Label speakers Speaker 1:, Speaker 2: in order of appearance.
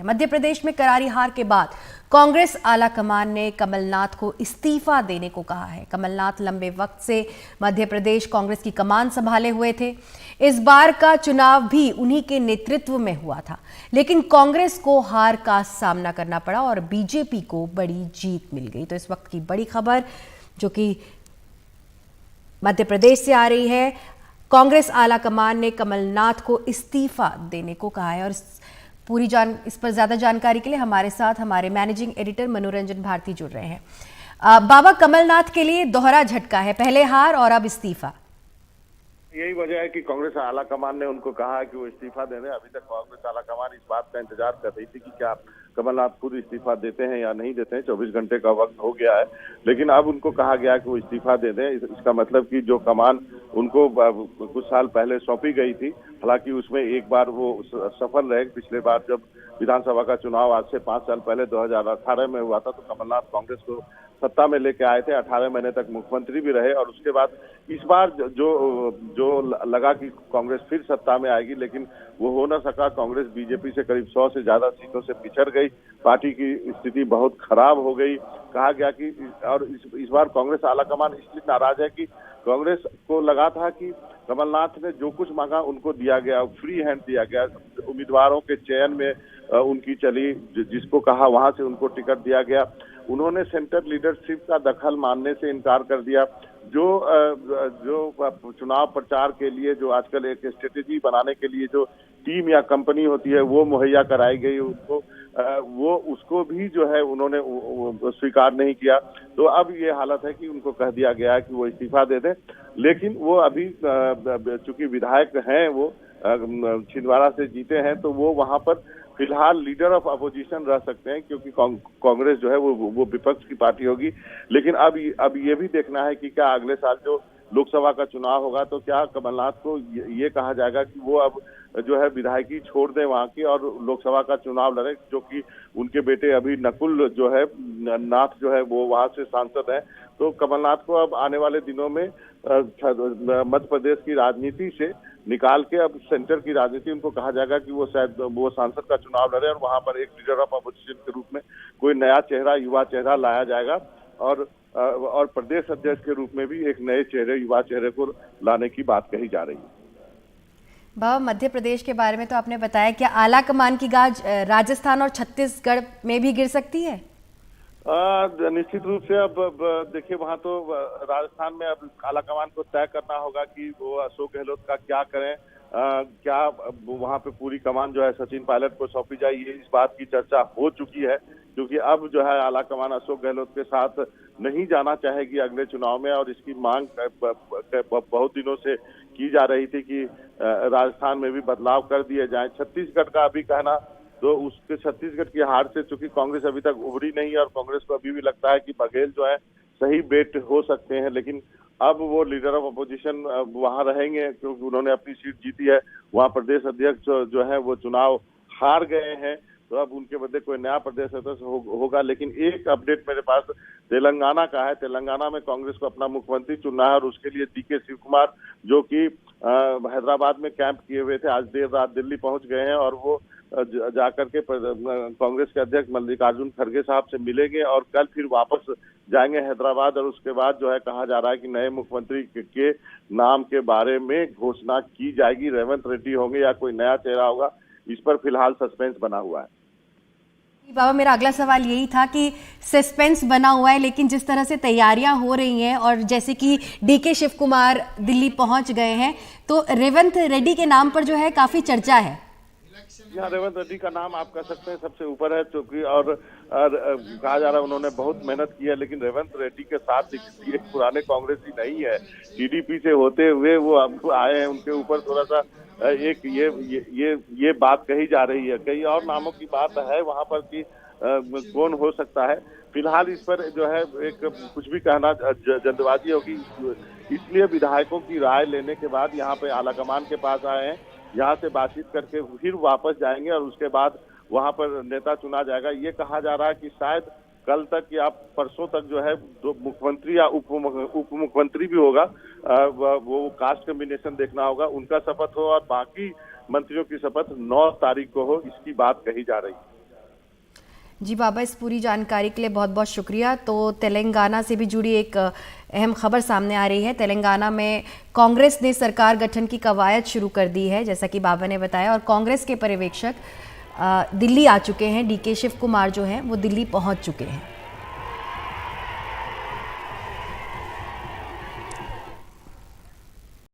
Speaker 1: मध्य प्रदेश में करारी हार के बाद कांग्रेस आला कमान ने कमलनाथ को इस्तीफा देने को कहा है। कमलनाथ लंबे वक्त से मध्य प्रदेश कांग्रेस की कमान संभाले हुए थे। इस बार का चुनाव भी उन्हीं के नेतृत्व में हुआ था, लेकिन कांग्रेस को हार का सामना करना पड़ा और बीजेपी को बड़ी जीत मिल गई। तो इस वक्त की बड़ी खबर जो कि मध्य प्रदेश से आ रही है, कांग्रेस आला कमान ने कमलनाथ को इस्तीफा देने को कहा है। और इस पर ज्यादा जानकारी के लिए हमारे साथ हमारे मैनेजिंग एडिटर मनोरंजन भारती जुड़ रहे हैं। बाबा, कमलनाथ के लिए दोहरा झटका है, पहले हार और अब इस्तीफा।
Speaker 2: यही वजह है कि कांग्रेस आला कमान ने उनको कहा है कि वो इस्तीफा दे दें। अभी तक कांग्रेस आला कमान इस बात का इंतजार कर रही थी कि क्या कमलनाथ खुद इस्तीफा देते हैं या नहीं देते हैं। 24 घंटे का वक्त हो गया है, लेकिन अब उनको कहा गया कि वो इस्तीफा दे दें। इसका मतलब कि जो कमान उनको कुछ साल पहले सौंपी गई थी, हालांकि उसमें एक बार वो सफल रहे। पिछले बार जब विधानसभा का चुनाव आज से 5 साल पहले 2018 में हुआ था, तो कमलनाथ कांग्रेस को सत्ता में लेके आए थे। 18 महीने तक मुख्यमंत्री भी रहे और उसके बाद इस बार जो लगा कि कांग्रेस फिर सत्ता में आएगी, लेकिन वो हो ना सका। कांग्रेस बीजेपी से करीब 100 से ज्यादा सीटों से पिछड़ गई। पार्टी की स्थिति बहुत खराब हो गई। कहा गया कि और इस बार कांग्रेस आला कमान इसलिए नाराज है कि कांग्रेस को लगा था कि कमलनाथ ने जो कुछ मांगा उनको दिया गया, फ्री हैंड दिया गया। उम्मीदवारों के चयन में उनकी चली, जिसको कहा वहां से उनको टिकट दिया गया। उन्होंने सेंटर लीडरशिप का दखल मानने से इनकार कर दिया। जो चुनाव प्रचार के लिए जो आजकल एक स्ट्रेटेजी बनाने के लिए जो टीम या कंपनी होती है वो मुहैया कराई गई उनको, वो उसको भी जो है उन्होंने स्वीकार नहीं किया। तो अब ये हालत है कि उनको कह दिया गया है कि वो इस्तीफा दे दें। लेकिन वो अभी चूंकि विधायक हैं, वो छिंदवाड़ा से जीते हैं, तो वो वहां पर फिलहाल लीडर ऑफ अपोजिशन रह सकते हैं, क्योंकि कांग्रेस जो है वो विपक्ष की पार्टी होगी। लेकिन अब ये भी देखना है कि क्या अगले साल जो लोकसभा का चुनाव होगा, तो क्या कमलनाथ को ये कहा जाएगा कि वो अब जो है विधायकी छोड़ दें वहां की और लोकसभा का चुनाव लड़े, जो कि उनके बेटे अभी नकुल जो है नाथ जो है वो वहां से सांसद है। तो कमलनाथ को अब आने वाले दिनों में मध्य प्रदेश की राजनीति से निकाल के अब सेंटर की राजनीति उनको कहा जाएगा कि वो शायद वो सांसद का चुनाव लड़े और वहां पर एक लीडर ऑफ अपोजिशन के रूप में कोई नया चेहरा, युवा चेहरा लाया जाएगा। और प्रदेश अध्यक्ष के रूप में भी एक नए चेहरे, युवा चेहरे को लाने की बात कही जा रही है।
Speaker 1: बाबा, मध्य प्रदेश के बारे में तो आपने बताया, क्या आला कमान की गाज राजस्थान और छत्तीसगढ़ में भी गिर सकती है?
Speaker 2: निश्चित रूप से। अब देखिए, वहां तो राजस्थान में अब आला कमान को तय करना होगा कि वो अशोक गहलोत का क्या करें। क्या वहां पे पूरी कमान जो है सचिन पायलट को सौंपी जाए, ये इस बात की चर्चा हो चुकी है, क्योंकि अब जो है आला कमान अशोक गहलोत के साथ नहीं जाना चाहेगी अगले चुनाव में। और इसकी मांग बहुत दिनों से की जा रही थी कि राजस्थान में भी बदलाव कर दिए जाए। छत्तीसगढ़ का अभी कहना, तो उसके छत्तीसगढ़ की हार से चूंकि कांग्रेस अभी तक उभरी नहीं है और कांग्रेस को अभी भी लगता है कि बघेल जो है सही बेट हो सकते हैं, लेकिन अब वो लीडर ऑफ अपोजिशन वहां रहेंगे क्योंकि उन्होंने अपनी सीट जीती है। वहां प्रदेश अध्यक्ष जो है वो चुनाव हार गए हैं, तो अब उनके बदले कोई नया प्रदेश अध्यक्ष होगा। लेकिन एक अपडेट मेरे पास तेलंगाना का है। तेलंगाना में कांग्रेस को अपना मुख्यमंत्री चुनना है और उसके लिए डीके शिव कुमार, जो कि हैदराबाद में कैंप किए हुए थे, आज देर रात दिल्ली पहुंच गए हैं और वो जाकर के कांग्रेस के अध्यक्ष मल्लिकार्जुन खड़गे साहब से मिलेंगे और कल फिर वापस जाएंगे हैदराबाद। और उसके बाद जो है कहा जा रहा है कि नए मुख्यमंत्री के नाम के बारे में घोषणा की जाएगी। रेवंत रेड्डी होंगे या कोई नया चेहरा होगा, इस पर फिलहाल सस्पेंस बना हुआ है।
Speaker 1: बाबा, मेरा अगला सवाल यही था कि सस्पेंस बना हुआ है, लेकिन जिस तरह से तैयारियां हो रही हैं और जैसे कि डीके शिव कुमार दिल्ली पहुंच गए हैं, तो रेवंत रेड्डी के नाम पर जो है काफी चर्चा है।
Speaker 2: यहाँ रेवंत रेड्डी का नाम आप कह सकते हैं सबसे ऊपर है, क्योंकि और कहा जा रहा है उन्होंने बहुत मेहनत की है। लेकिन रेवंत रेड्डी के साथ एक पुराने कांग्रेसी नहीं है, टीडीपी से होते हुए वो अब आए हैं। उनके ऊपर थोड़ा सा एक ये बात कही जा रही है। कई और नामों की बात है वहां पर कि कौन हो सकता है। फिलहाल इस पर जो है एक कुछ भी कहना जल्दबाजी होगी, इसलिए विधायकों की राय लेने के बाद यहाँ पे आलाकमान के पास आए हैं। यहाँ से बातचीत करके फिर वापस जाएंगे और उसके बाद वहां पर नेता चुना जाएगा। ये कहा जा रहा है कि शायद कल तक या परसों तक जो है जो मुख्यमंत्री या उप मुख्यमंत्री भी होगा, वो कास्ट कम्बिनेशन देखना होगा, उनका शपथ हो और बाकी मंत्रियों की शपथ 9 तारीख को हो, इसकी बात कही जा रही है।
Speaker 1: जी बाबा, इस पूरी जानकारी के लिए बहुत बहुत शुक्रिया। तो तेलंगाना से भी जुड़ी एक अहम खबर सामने आ रही है। तेलंगाना में कांग्रेस ने सरकार गठन की कवायद शुरू कर दी है, जैसा कि बाबा ने बताया, और कांग्रेस के पर्यवेक्षक दिल्ली आ चुके हैं। डीके शिव कुमार जो हैं वो दिल्ली पहुंच चुके हैं।